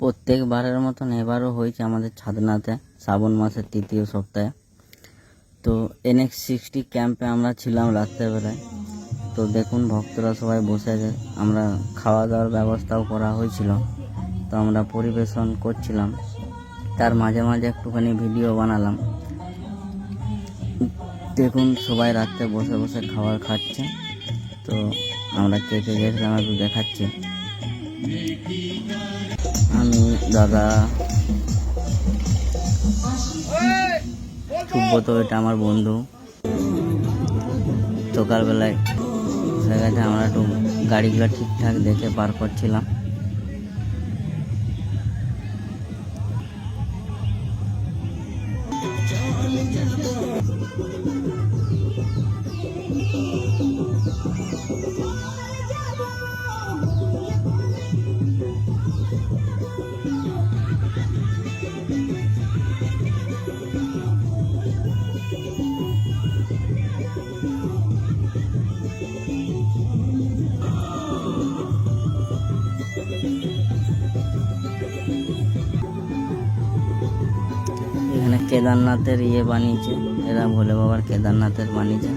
প্রত্যেকবারের মতন এবারও হয়েছে আমাদের ছাদনাতে শ্রাবণ মাসের তৃতীয় সপ্তাহে। তো NX60 ক্যাম্পে আমরা ছিলাম রাত্রেবেলায়। তো দেখুন ভক্তরা সবাই বসে আছে, আমরা খাওয়া দাওয়ার ব্যবস্থাও করা হয়েছিল। তো আমরা পরিবেশন করছিলাম, তার মাঝে মাঝে একটুখানি ভিডিও বানালাম। দেখুন সবাই রাত্রে বসে বসে খাবার খাচ্ছে। তো আমরা কে কে গেছিলাম একটু দেখাচ্ছি। আমি, দাদা, সুব্রত, এটা আমার বন্ধু। সকালবেলায় সেখানে আমরা একটু গাড়িগুলো ঠিকঠাক দেখে পার করছিলাম। এখানে কেদারনাথের বানিয়েছে, এরা ভোলে বাবার কেদারনাথের বানিয়েছে।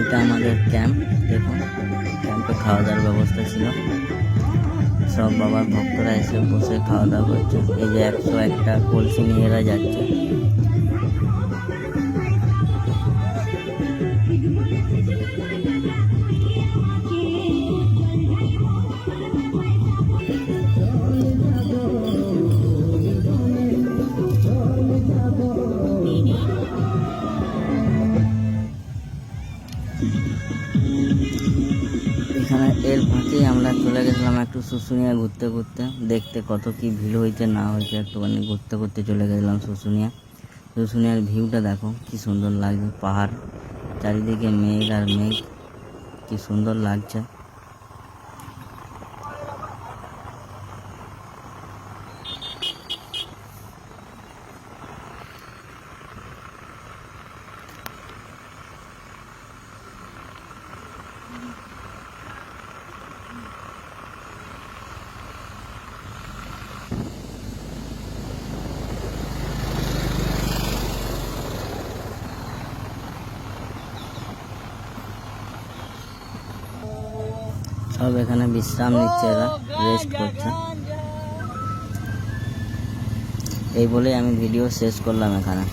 এটা আমাদের ক্যাম্প। দেখুন ক্যাম্পে খাওয়া দাওয়ার ব্যবস্থা ছিল, সব বাবার ভক্তরা এসে বসে খাওয়া দাওয়া করছে। এই যে 101টা কলসি নিয়ে এরা যাচ্ছে। এখানে এর ফাঁকেই আমরা চলে গেছিলাম একটু শুশুনিয়া ঘুরতে ঘুরতে, দেখতে কত কি ভিড় হয়েছে না হয়েছে। একটুখানি ঘুরতে ঘুরতে চলে গেছিলাম শুশুনিয়ার ভিউটা দেখো কি সুন্দর লাগছে, পাহাড় চারিদিকে মেঘ আর মেঘ, কি সুন্দর লাগছে। সব এখানে বিশ্রাম নিচ্ছে, এরা রেস্ট করছে। এই বলেই আমি ভিডিও শেষ করলাম এখানে।